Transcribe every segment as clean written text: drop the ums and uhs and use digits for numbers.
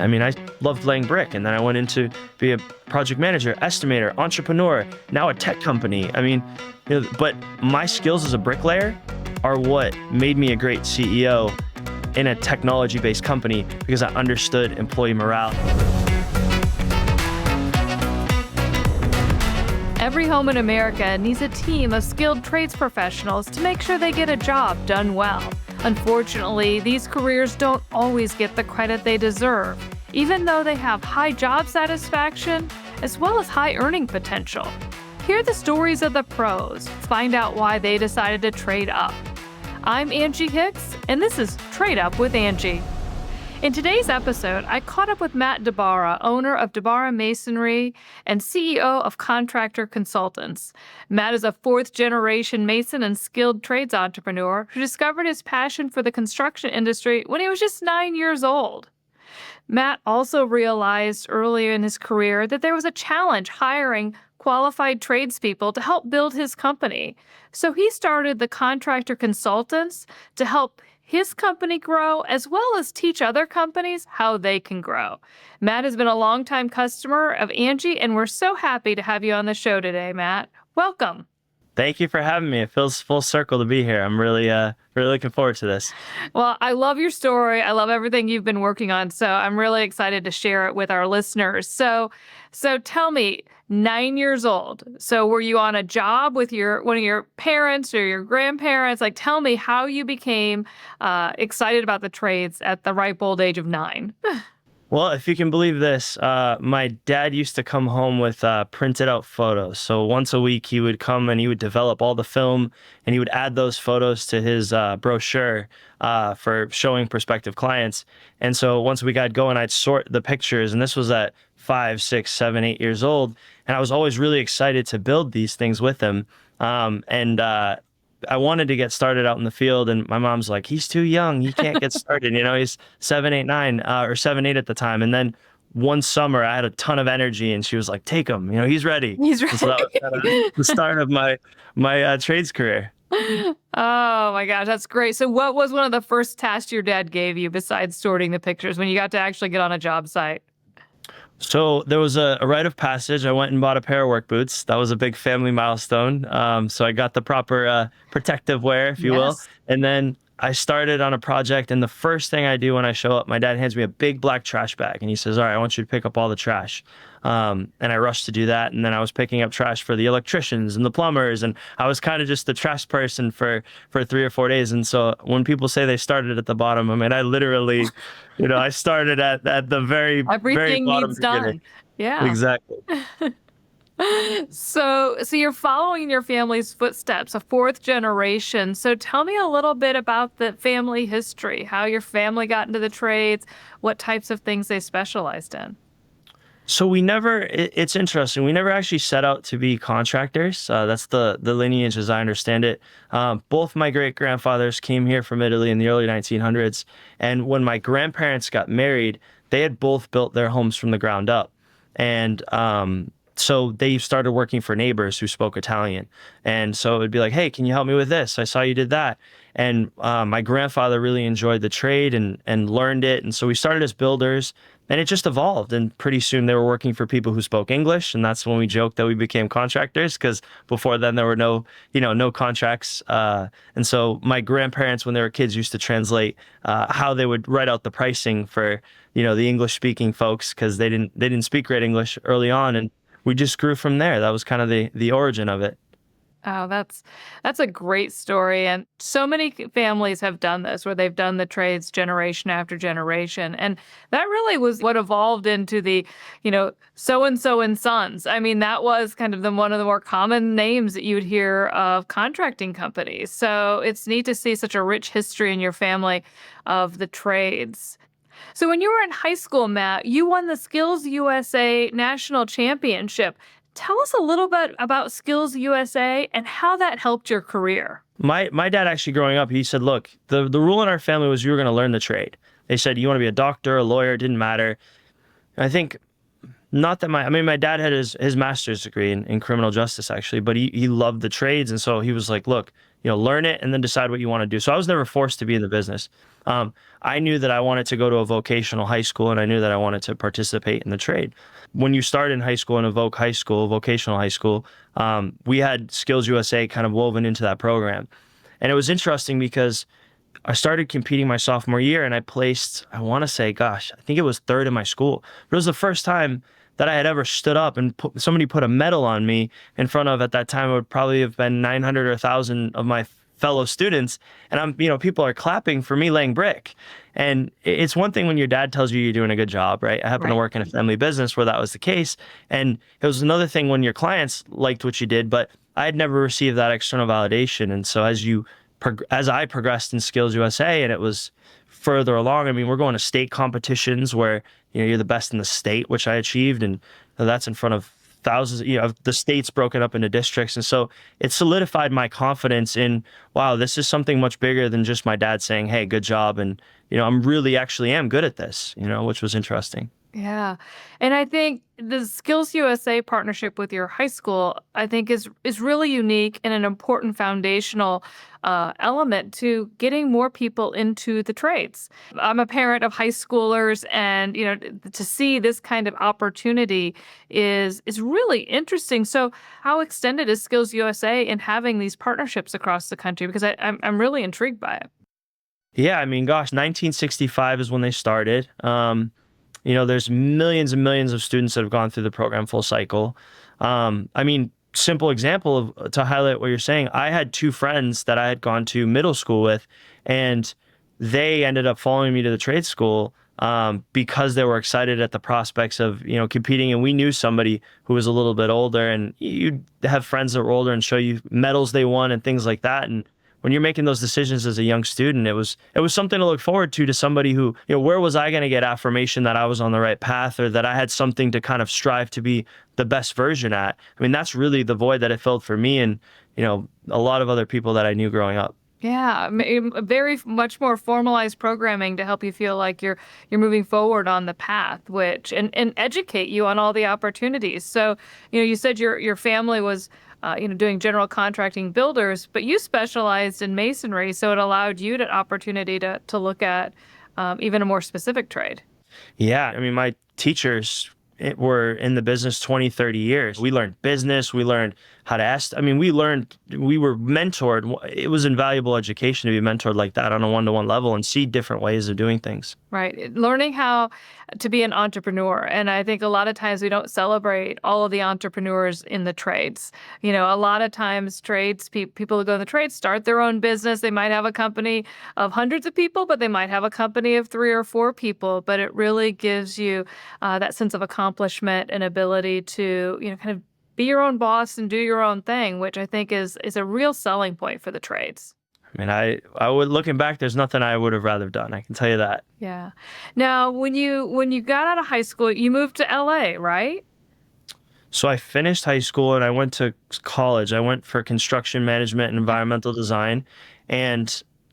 I mean, I loved laying brick, and then I went into be a project manager, estimator, entrepreneur, now a tech company. I mean, but my skills as a bricklayer are what made me a great CEO in a technology-based company because I understood employee morale. Every home in America needs a team of skilled trades professionals to make sure they get a job done well. Unfortunately, these careers don't always get the credit they deserve, even though they have high job satisfaction as well as high earning potential. Hear the stories of the pros, find out why they decided to trade up. I'm Angie Hicks, and this is Trade Up with Angie. In today's episode, I caught up with Matt DiBara, owner of DiBara Masonry and CEO of Contractor Consultants. Matt is a fourth-generation mason and skilled trades entrepreneur who discovered his passion for the construction industry when he was just 9 years old. Matt also realized earlier in his career that there was a challenge hiring qualified tradespeople to help build his company. So he started the Contractor Consultants to help his company grow, as well as teach other companies how they can grow. Matt has been a longtime customer of Angi, and we're so happy to have you on the show today, Matt. Welcome. Thank you for having me. It feels full circle to be here. I'm really looking forward to this. Well, I love your story. I love everything you've been working on. So I'm really excited to share it with our listeners. So tell me, 9 years old. So were you on a job with one of your parents or your grandparents? Like, tell me how you became excited about the trades at the ripe old age of 9. Well, if you can believe this, my dad used to come home with printed out photos. So once a week, he would come and he would develop all the film and he would add those photos to his brochure for showing prospective clients. And so once we got going, I'd sort the pictures. And this was at 5, 6, 7, 8 years old. And I was always really excited to build these things with him. I wanted to get started out in the field, and my mom's like, he's too young. He can't get started. He's 7, 8, 9, or 7, 8 at the time. And then one summer I had a ton of energy and she was like, take him, he's ready. He's ready. So that was kind of the start of my trades career. Oh my gosh, that's great. So what was one of the first tasks your dad gave you besides sorting the pictures when you got to actually get on a job site? So there was a rite of passage. I went and bought a pair of work boots. That was a big family milestone. So I got the proper protective wear, if you will. And then I started on a project. And the first thing I do when I show up, my dad hands me a big black trash bag. And he says, all right, I want you to pick up all the trash. And I rushed to do that. And then I was picking up trash for the electricians and the plumbers. And I was kind of just the trash person for 3 or 4 days. And so when people say they started at the bottom, I mean, I literally, I started at the very, very Everything bottom needs beginning. done. Yeah. Exactly. So you're following in your family's footsteps, a fourth generation. So tell me a little bit about the family history, how your family got into the trades, what types of things they specialized in. So it's interesting. We never actually set out to be contractors. That's the lineage as I understand it. Both my great-grandfathers came here from Italy in the early 1900s. And when my grandparents got married, they had both built their homes from the ground up. And so they started working for neighbors who spoke Italian. And so it would be like, hey, can you help me with this? I saw you did that. And my grandfather really enjoyed the trade and learned it. And so we started as builders. And it just evolved. And pretty soon they were working for people who spoke English. And that's when we joked that we became contractors, because before then there were no contracts. And so my grandparents, when they were kids, used to translate how they would write out the pricing for, the English speaking folks, because they didn't speak great English early on. And we just grew from there. That was kind of the origin of it. Oh, that's a great story. And so many families have done this, where they've done the trades generation after generation. And that really was what evolved into the, so-and-so and sons. I mean, that was kind of one of the more common names that you would hear of contracting companies. So it's neat to see such a rich history in your family of the trades. So when you were in high school, Matt, you won the SkillsUSA National Championship. Tell us a little bit about SkillsUSA and how that helped your career. My dad actually growing up, he said, look, the rule in our family was you were going to learn the trade. They said, you want to be a doctor, a lawyer, it didn't matter. And I think Not that my dad had his master's degree in criminal justice actually, but he loved the trades. And so he was like, look, learn it and then decide what you want to do. So I was never forced to be in the business. Um, I knew that I wanted to go to a vocational high school and I knew that I wanted to participate in the trade. When you start in high school in a vocational high school, we had SkillsUSA kind of woven into that program. And it was interesting because I started competing my sophomore year and I placed, I want to say, gosh, I think it was third in my school. But it was the first time that I had ever stood up and somebody put a medal on me in front of, at that time, it would probably have been 900 or 1,000 of my fellow students. And people are clapping for me laying brick. And it's one thing when your dad tells you you're doing a good job, right? I happen to Right. work in a family business where that was the case. And it was another thing when your clients liked what you did, but I had never received that external validation. And so as I progressed in Skills USA and it was further along, I mean, we're going to state competitions where, you're the best in the state, which I achieved. And that's in front of thousands, of the states broken up into districts. And so it solidified my confidence in, wow, this is something much bigger than just my dad saying, hey, good job. And, I'm really actually am good at this, which was interesting. Yeah. And I think the Skills USA partnership with your high school, I think is really unique and an important foundational element to getting more people into the trades. I'm a parent of high schoolers, and to see this kind of opportunity is really interesting. So, how extended is Skills USA in having these partnerships across the country? Because I'm really intrigued by it. Yeah, I mean, gosh, 1965 is when they started. There's millions and millions of students that have gone through the program full cycle. I mean, simple example to highlight what you're saying. I had two friends that I had gone to middle school with, and they ended up following me to the trade school because they were excited at the prospects of competing. And we knew somebody who was a little bit older, and you'd have friends that were older and show you medals they won and things like that. And when you're making those decisions as a young student, it was something to look forward to somebody who, where was I going to get affirmation that I was on the right path or that I had something to kind of strive to be the best version at. I mean, that's really the void that it filled for me and, a lot of other people that I knew growing up. Yeah, very much more formalized programming to help you feel like you're moving forward on the path, which and educate you on all the opportunities. So, you said your family was doing general contracting builders, but you specialized in masonry, so it allowed you the opportunity to look at even a more specific trade. Yeah, I mean, my teachers were in the business 20, 30 years. We learned business. We learned how to ask. I mean, we were mentored. It was invaluable education to be mentored like that on a one-to-one level and see different ways of doing things. Right. Learning how to be an entrepreneur. And I think a lot of times we don't celebrate all of the entrepreneurs in the trades. A lot of times people who go in the trades start their own business. They might have a company of hundreds of people, but they might have a company of 3 or 4 people. But it really gives you that sense of accomplishment and ability to, kind of be your own boss and do your own thing, which I think is a real selling point for the trades. I mean, I would, looking back, there's nothing I would have rather done. I can tell you that. Yeah. Now, when you got out of high school, you moved to LA, right? So I finished high school and I went to college. I went for construction management and environmental design. And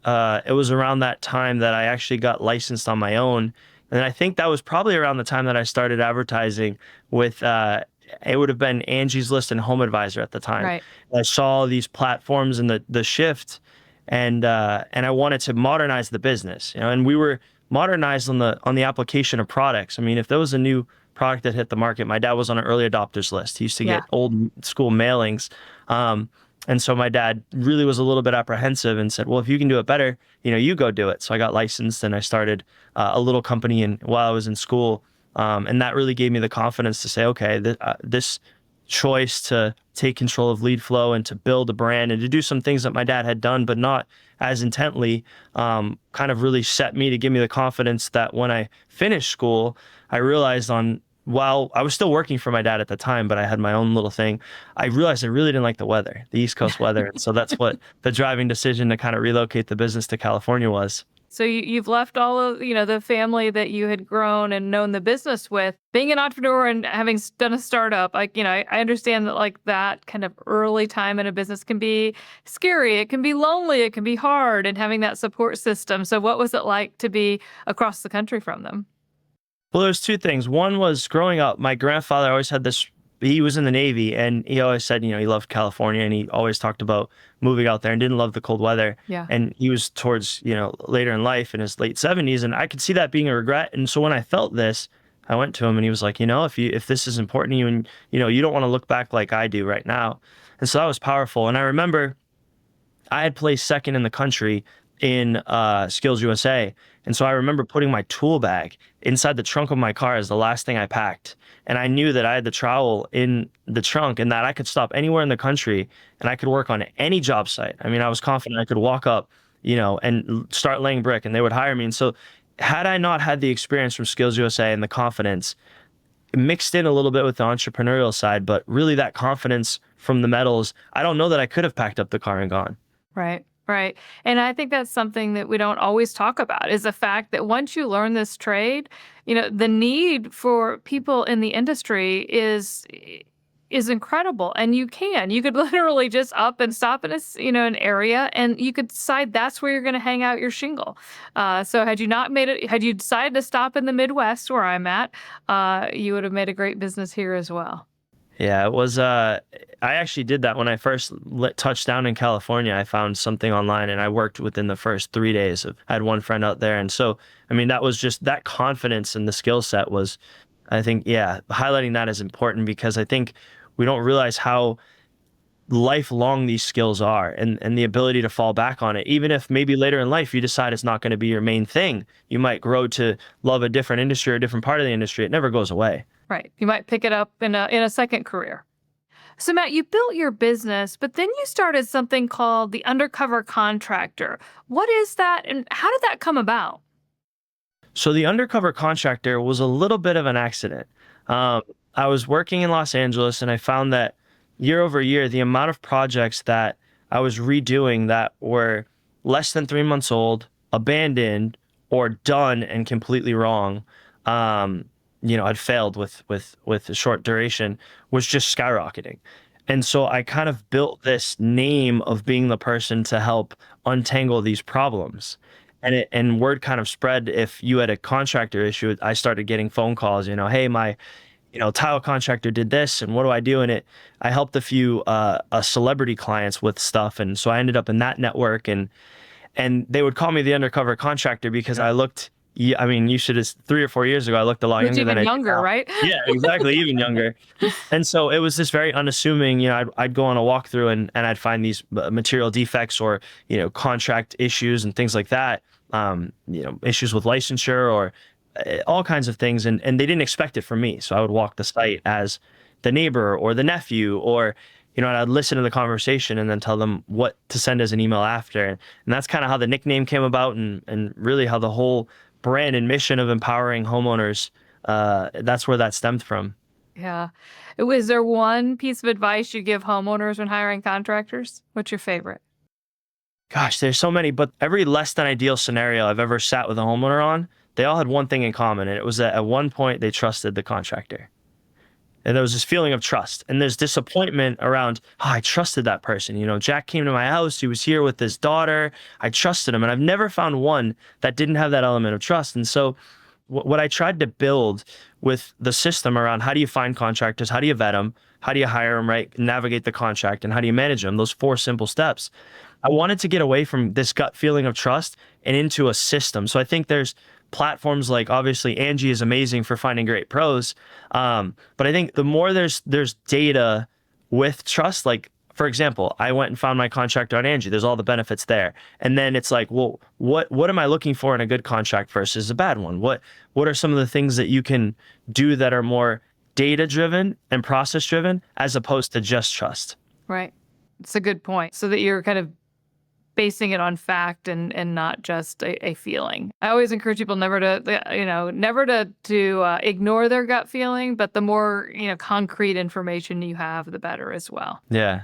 it was around that time that I actually got licensed on my own. And I think that was probably around the time that I started advertising with, it would have been Angie's List and Home Advisor at the time. Right. I saw these platforms and the shift, and I wanted to modernize the business, and we were modernized on the application of products. I mean, if there was a new product that hit the market, my dad was on an early adopters list. He used to Yeah. get old school mailings. And so my dad really was a little bit apprehensive and said, well, if you can do it better, you go do it. So I got licensed and I started a little company while I was in school. And that really gave me the confidence to say, okay, this choice to take control of lead flow and to build a brand and to do some things that my dad had done, but not as intently, kind of really set me to give me the confidence that when I finished school, I realized while I was still working for my dad at the time, but I had my own little thing, I realized I really didn't like the weather, the East Coast weather. And so that's what the driving decision to kind of relocate the business to California was. So you've left all of, the family that you had grown and known the business with. Being an entrepreneur and having done a startup, I understand that like that kind of early time in a business can be scary. It can be lonely. It can be hard, and having that support system. So what was it like to be across the country from them? Well, there's two things. One was growing up, my grandfather always had this, he was in the Navy and he always said, he loved California and he always talked about moving out there and didn't love the cold weather. Yeah. And he was towards, later in life in his late 70s. And I could see that being a regret. And so when I felt this, I went to him and he was like, if this is important to you and, you don't want to look back like I do right now. And so that was powerful. And I remember I had placed second in the country in SkillsUSA. And so I remember putting my tool bag inside the trunk of my car as the last thing I packed. And I knew that I had the trowel in the trunk and that I could stop anywhere in the country and I could work on any job site. I mean, I was confident I could walk up, and start laying brick and they would hire me. And so had I not had the experience from SkillsUSA and the confidence mixed in a little bit with the entrepreneurial side, but really that confidence from the metals, I don't know that I could have packed up the car and gone. Right. Right. And I think that's something that we don't always talk about is the fact that once you learn this trade, the need for people in the industry is incredible. And you could literally just up and stop in an area and you could decide that's where you're going to hang out your shingle. So had you decided to stop in the Midwest where I'm at, you would have made a great business here as well. Yeah, it was, I actually did that when I first touched down in California. I found something online and I worked within the first 3 days. I had one friend out there. And so, that was just that confidence in the skill set was, I think, yeah, highlighting that is important because I think we don't realize how lifelong these skills are and the ability to fall back on it. Even if maybe later in life you decide it's not going to be your main thing, you might grow to love a different industry or a different part of the industry. It never goes away. Right. You might pick it up in a second career. So Matt, you built your business, but then you started something called the Undercover Contractor. What is that and how did that come about? So the Undercover Contractor was a little bit of an accident. I was working in Los Angeles and I found that year over year, the amount of projects that I was redoing that were less than 3 months old, abandoned, or done and completely wrong, had failed with a short duration, was just skyrocketing. And so I kind of built this name of being the person to help untangle these problems. And word kind of spread. If you had a contractor issue, I started getting phone calls, hey, my tile contractor did this and what do I do? And I helped a few celebrity clients with stuff. And so I ended up in that network and they would call me the Undercover Contractor because I looked, you should have 3 or 4 years ago, I looked a lot younger than I do younger, now. right? Yeah, exactly. Even younger. And so it was this very unassuming, I'd go on a walkthrough and I'd find these material defects or, contract issues and things like that, issues with licensure or all kinds of things. And they didn't expect it from me. So I would walk the site as the neighbor or the nephew or, and I'd listen to the conversation and then tell them what to send as an email after. And that's kind of how the nickname came about and really how the whole brand and mission of empowering homeowners, that's where that stemmed from. Yeah. Is there one piece of advice you give homeowners when hiring contractors? What's your favorite? Gosh, there's so many, but every less than ideal scenario I've ever sat with a homeowner on, they all had one thing in common. And it was that at one point they trusted the contractor. And there was this feeling of trust. And there's disappointment around, I trusted that person. Jack came to my house. He was here with his daughter. I trusted him. And I've never found one that didn't have that element of trust. And so what I tried to build with the system around how do you find contractors? How do you vet them? How do you hire them, right? Navigate the contract and how do you manage them? Those 4 simple steps. I wanted to get away from this gut feeling of trust and into a system. So I think there's platforms like obviously Angi is amazing for finding great pros. But I think the more there's data with trust, like for example, I went and found my contractor on Angi. There's all the benefits there. And then it's like, well, what am I looking for in a good contract versus a bad one? What are some of the things that you can do that are more data driven and process driven as opposed to just trust? Right. It's a good point. So that you're kind of basing it on fact and not just a feeling. I always encourage people never to ignore their gut feeling, but the more, concrete information you have, the better as well. Yeah.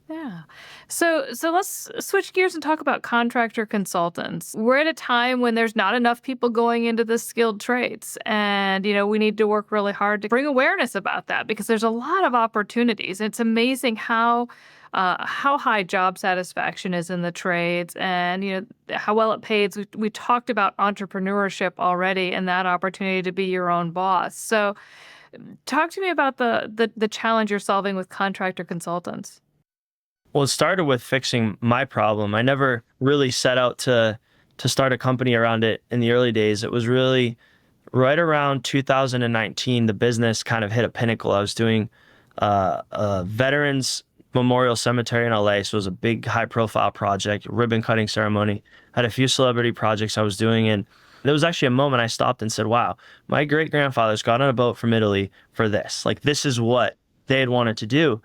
Yeah. So let's switch gears and talk about contractor consultants. We're at a time when there's not enough people going into the skilled trades, and we need to work really hard to bring awareness about that because there's a lot of opportunities. It's amazing how high job satisfaction is in the trades, and how well it pays. We talked about entrepreneurship already and that opportunity to be your own boss. So talk to me about the challenge you're solving with contractor consultants. Well, it started with fixing my problem. I never really set out to start a company around it in the early days. It was really right around 2019, the business kind of hit a pinnacle. I was doing a veterans memorial cemetery in LA. So it was a big high profile project, ribbon cutting ceremony. Had a few celebrity projects I was doing. And there was actually a moment I stopped and said, wow, my great grandfathers got on a boat from Italy for this. Like, this is what they had wanted to do.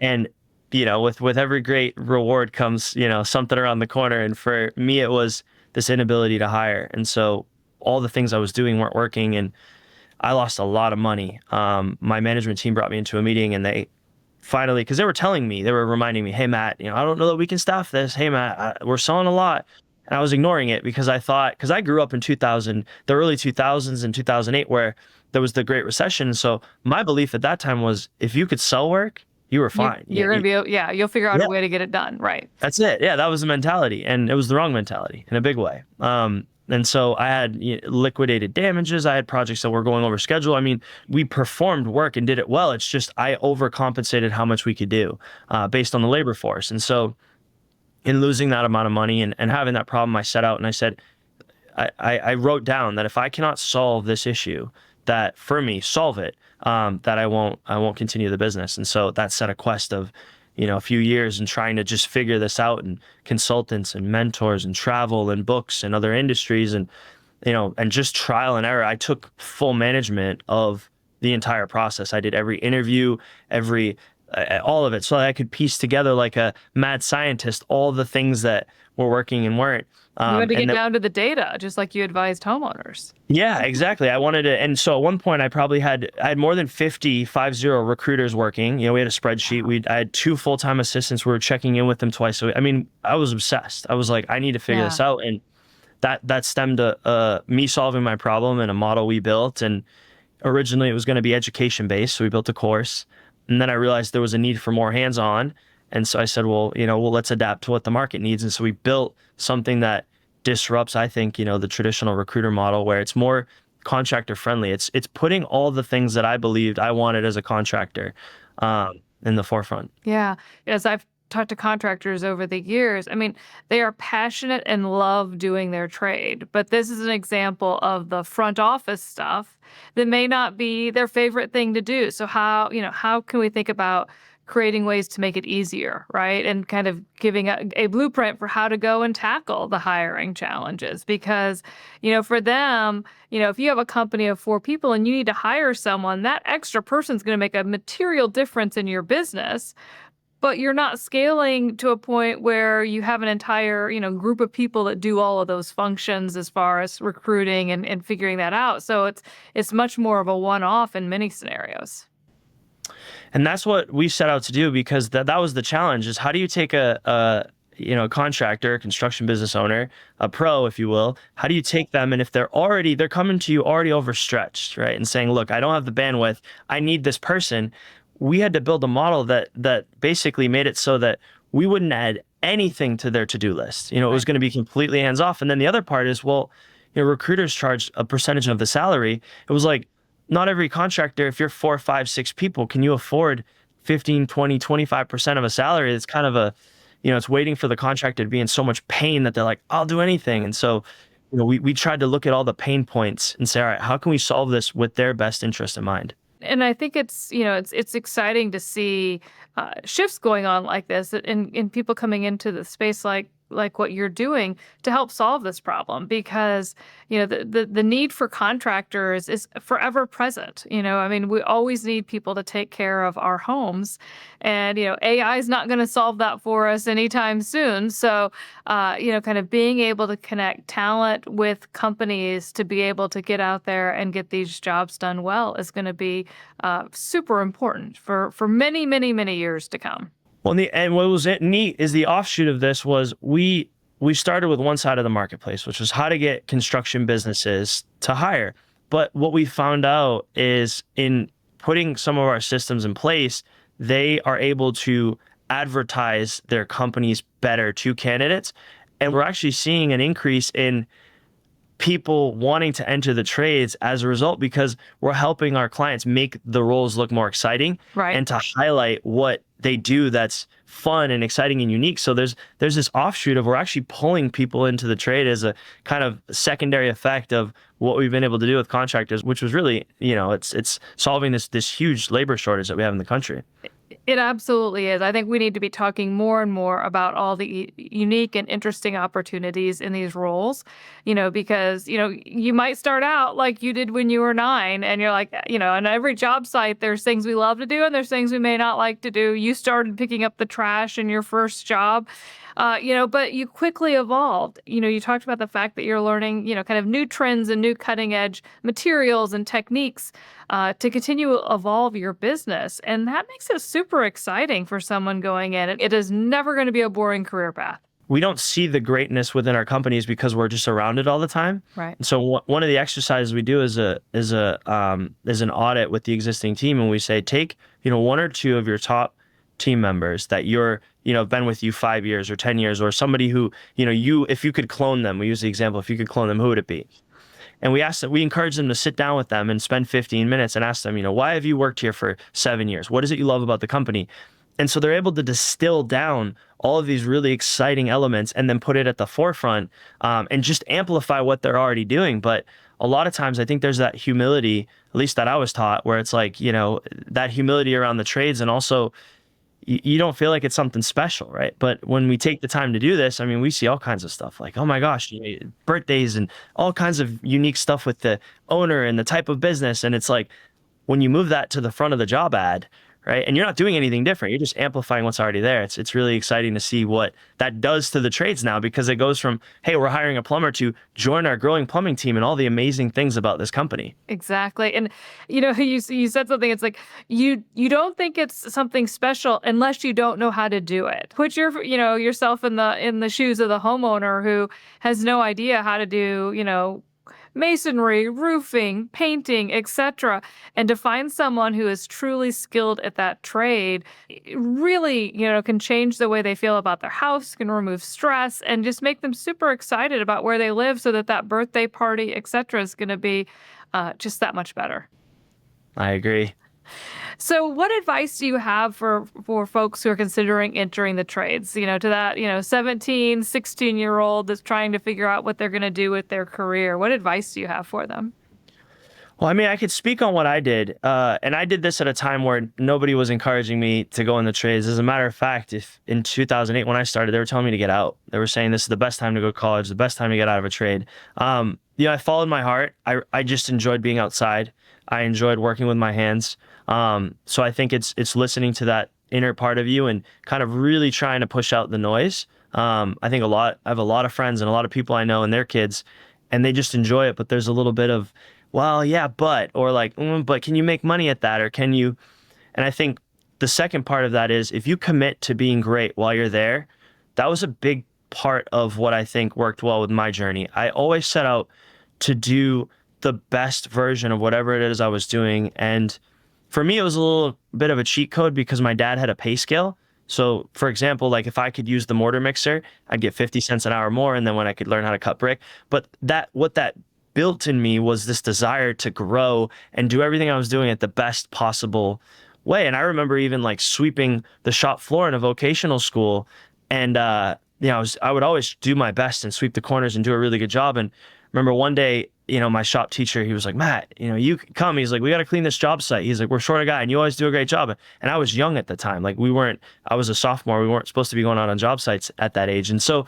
And with every great reward comes something around the corner. And for me, it was this inability to hire. And so all the things I was doing weren't working, and I lost a lot of money. My management team brought me into a meeting, and they finally, because they were reminding me, hey Matt, I don't know that we can staff this. Hey Matt, we're selling a lot. And I was ignoring it because because I grew up in the early 2000s and 2008, where there was the Great Recession. So my belief at that time was, if you could sell work, you were fine. You're gonna be, yeah, you'll figure out Yeah, a way to get it done, right? that's it. Yeah, that was the mentality, and it was the wrong mentality in a big way. And so I had liquidated damages. I had projects that were going over schedule. I mean, we performed work and did it well. It's just I overcompensated how much we could do based on the labor force. And so in losing that amount of money and having that problem, I set out and I said, I wrote down that if I cannot solve this issue, that for me, solve it, that I won't continue the business. And so that set a quest of, a few years and trying to just figure this out, and consultants and mentors and travel and books and other industries, and, and just trial and error. I took full management of the entire process. I did every interview, all of it, so that I could piece together like a mad scientist, all the things that were working and weren't. You had to And get down to the data, just like you advised homeowners. Yeah, exactly. I wanted to, and so at one point I had more than 50 recruiters working. We had a spreadsheet. I had 2 full-time assistants. We were checking in with them twice a week. I mean, I was obsessed. I was like, I need to figure Yeah. this out. And that stemmed to me solving my problem and a model we built. And originally it was going to be education based. So we built a course, and then I realized there was a need for more hands-on. And so I said, well, let's adapt to what the market needs. And so we built something that disrupts, I think, the traditional recruiter model, where it's more contractor friendly. It's putting all the things that I believed I wanted as a contractor in the forefront. Yeah. As I've talked to contractors over the years, I mean, they are passionate and love doing their trade, but this is an example of the front office stuff that may not be their favorite thing to do. So how can we think about creating ways to make it easier, right? And kind of giving a blueprint for how to go and tackle the hiring challenges. Because, for them, if you have a company of 4 people and you need to hire someone, that extra person's going to make a material difference in your business. But you're not scaling to a point where you have an entire, group of people that do all of those functions as far as recruiting and figuring that out. So it's much more of a one-off in many scenarios. And that's what we set out to do, because that was the challenge: is how do you take a contractor, a construction business owner, a pro, if you will, how do you take them, and if they're coming to you already overstretched, right? And saying, look, I don't have the bandwidth, I need this person. We had to build a model that basically made it so that we wouldn't add anything to their to-do list. It was going to be completely hands off. And then the other part is, recruiters charge a percentage of the salary. It was like, not every contractor, if you're 4, 5, 6 people, can you afford 15, 20, 25% of a salary? It's kind of it's waiting for the contractor to be in so much pain that they're like, I'll do anything. And so, we tried to look at all the pain points and say, all right, how can we solve this with their best interest in mind? And I think it's exciting to see shifts going on like this, and people coming into the space like what you're doing to help solve this problem, because the need for contractors is forever present. I mean, we always need people to take care of our homes, and AI is not going to solve that for us anytime soon. So kind of being able to connect talent with companies to be able to get out there and get these jobs done well is going to be super important for many, many, many years to come. Well, and what was neat is the offshoot of this was we started with one side of the marketplace, which was how to get construction businesses to hire. But what we found out is in putting some of our systems in place, they are able to advertise their companies better to candidates. And we're actually seeing an increase in people wanting to enter the trades as a result because we're helping our clients make the roles look more exciting Right. and to highlight what they do that's fun and exciting and unique. So there's this offshoot of we're actually pulling people into the trade as a kind of secondary effect of what we've been able to do with contractors, which was really, it's solving this huge labor shortage that we have in the country. It absolutely is. I think we need to be talking more and more about all the unique and interesting opportunities in these roles, because, you might start out like you did when you were 9 and you're like, on every job site, there's things we love to do and there's things we may not like to do. You started picking up the trash in your first job. But you quickly evolved. You talked about the fact that you're learning, kind of new trends and new cutting edge materials and techniques to continue to evolve your business. And that makes it super exciting for someone going in. It is never going to be a boring career path. We don't see the greatness within our companies because we're just around it all the time. Right. And so one of the exercises we do is an audit with the existing team, and we say take one or two of your top team members that you're been with you 5 years or 10 years, or somebody who if you could clone them. We use the example, if you could clone them, who would it be? And we encourage them to sit down with them and spend 15 minutes and ask them, why have you worked here for 7 years? What is it you love about the company? And so they're able to distill down all of these really exciting elements and then put it at the forefront and just amplify what they're already doing. But a lot of times I think there's that humility, at least that I was taught, where it's like, that humility around the trades, and also you don't feel like it's something special, right? But when we take the time to do this, I mean, we see all kinds of stuff like, oh my gosh, birthdays and all kinds of unique stuff with the owner and the type of business. And it's like, when you move that to the front of the job ad, right? And you're not doing anything different. You're just amplifying what's already there. It's really exciting to see what that does to the trades now, because it goes from, hey, we're hiring a plumber, to join our growing plumbing team and all the amazing things about this company. Exactly. And you said something, it's like you don't think it's something special unless you don't know how to do it. Put yourself in the shoes of the homeowner who has no idea how to do, masonry, roofing, painting, etc. And to find someone who is truly skilled at that trade really, can change the way they feel about their house, can remove stress, and just make them super excited about where they live, so that birthday party, etc. is going to be just that much better. I agree. So what advice do you have for folks who are considering entering the trades, to that, 17, 16-year-old that's trying to figure out what they're going to do with their career? What advice do you have for them? Well, I mean, I could speak on what I did, and I did this at a time where nobody was encouraging me to go in the trades. As a matter of fact, if in 2008 when I started, they were telling me to get out. They were saying this is the best time to go to college, the best time to get out of a trade. I followed my heart. I just enjoyed being outside. I enjoyed working with my hands. So I think it's listening to that inner part of you and kind of really trying to push out the noise. I have a lot of friends and a lot of people I know and their kids, and they just enjoy it. But there's a little bit of, well, yeah, or like, but can you make money at that? Or can you? And I think the second part of that is, if you commit to being great while you're there, that was a big part of what I think worked well with my journey. I always set out to do the best version of whatever it is I was doing. And for me, it was a little bit of a cheat code because my dad had a pay scale. So for example, like if I could use the mortar mixer, I'd get 50 cents an hour more. And then when I could learn how to cut brick, but what that built in me was this desire to grow and do everything I was doing at the best possible way. And I remember even like sweeping the shop floor in a vocational school. And, I would always do my best and sweep the corners and do a really good job. And remember one day, my shop teacher, he was like, Matt, you come. He's like, we got to clean this job site. He's like, we're short a guy and you always do a great job. And I was young at the time. Like I was a sophomore. We weren't supposed to be going out on job sites at that age. And so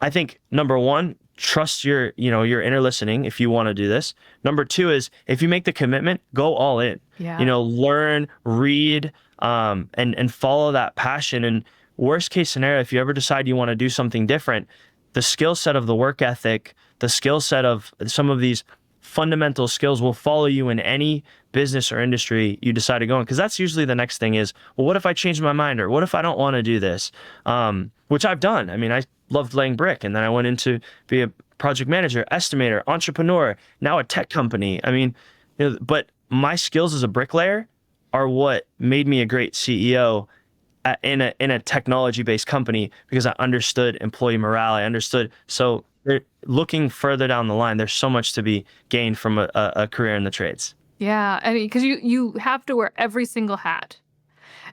I think number one, trust your inner listening if you want to do this. Number two is, if you make the commitment, go all in. Yeah. Learn, read, and follow that passion. And worst case scenario, if you ever decide you want to do something different, the skill set of the work ethic, the skill set of some of these fundamental skills will follow you in any business or industry you decide to go in. Because that's usually the next thing is, well, what if I change my mind? Or what if I don't want to do this? Which I've done. I mean, I loved laying brick, and then I went into be a project manager, estimator, entrepreneur, now a tech company. I mean, but my skills as a bricklayer are what made me a great CEO in a technology-based company, because I understood employee morale. I understood. So looking further down the line, there's so much to be gained from a career in the trades. Yeah, I mean, because you have to wear every single hat.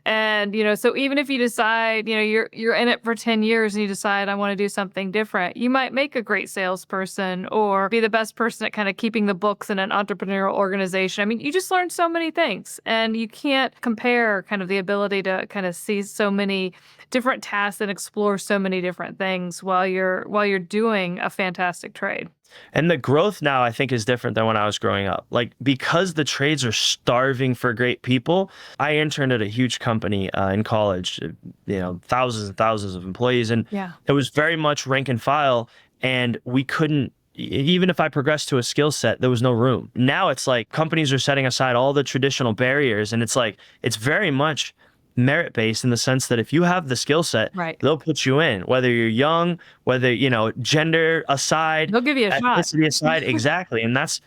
And, so even if you decide, you're in it for 10 years and you decide I want to do something different, you might make a great salesperson or be the best person at kind of keeping the books in an entrepreneurial organization. I mean, you just learn so many things, and you can't compare kind of the ability to kind of see so many different tasks and explore so many different things while you're doing a fantastic trade. And the growth now, I think, is different than when I was growing up. Like, because the trades are starving for great people, I interned at a huge company in college, thousands and thousands of employees. And it was very much rank and file. And we couldn't, even if I progressed to a skill set, there was no room. Now it's like companies are setting aside all the traditional barriers. And it's like, it's very much merit-based in the sense that if you have the skill set, they'll put you in, whether you're young, whether, gender aside, they'll give you a shot. Ethnicity aside. Exactly. And that's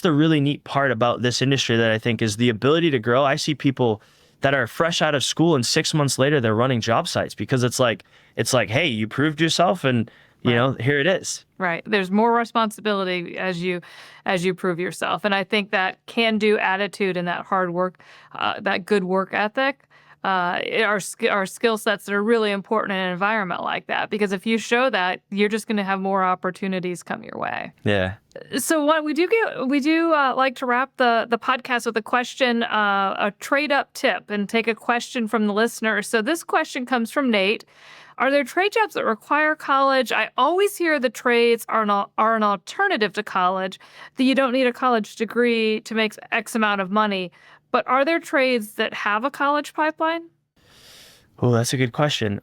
the really neat part about this industry that I think is the ability to grow. I see people that are fresh out of school and 6 months later, they're running job sites because it's like, hey, you proved yourself and here it is. Right. There's more responsibility as you prove yourself. And I think that can-do attitude and that hard work, that good work ethic, are skill sets that are really important in an environment like that. Because if you show that, you're just going to have more opportunities come your way. Yeah. So what we do like to wrap the podcast with a question, a trade up tip, and take a question from the listener. So this question comes from Nate. Are there trade jobs that require college? I always hear the trades are an alternative to college, that you don't need a college degree to make X amount of money. But are there trades that have a college pipeline? Oh, that's a good question.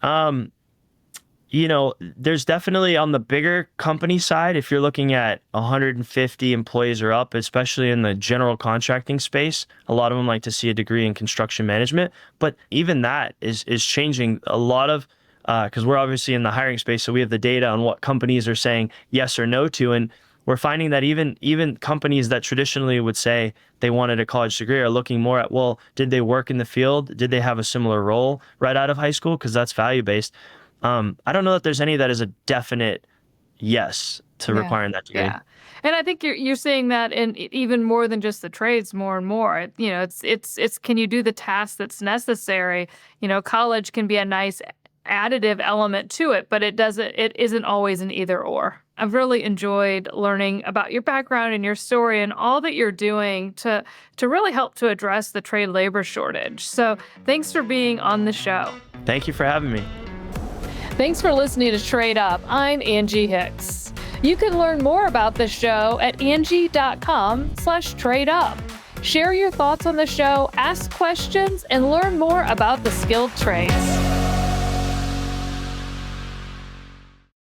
There's definitely on the bigger company side, if you're looking at 150 employees or up, especially in the general contracting space, a lot of them like to see a degree in construction management. But even that is changing a lot of, because we're obviously in the hiring space, so we have the data on what companies are saying yes or no to. And we're finding that even companies that traditionally would say they wanted a college degree are looking more at, well, did they work in the field? Did they have a similar role right out of high school? Because that's value-based. I don't know that there's any that is a definite yes to requiring that degree. Yeah. And I think you're seeing that in even more than just the trades, more and more. It's can you do the task that's necessary? College can be a nice additive element to it, but it isn't always an either or. I've really enjoyed learning about your background and your story and all that you're doing to really help to address the trade labor shortage. So thanks for being on the show. Thank you for having me. Thanks for listening to Trade Up. I'm Angie Hicks. You can learn more about the show at Angi.com/trade-up. Share your thoughts on the show, ask questions, and learn more about the skilled trades.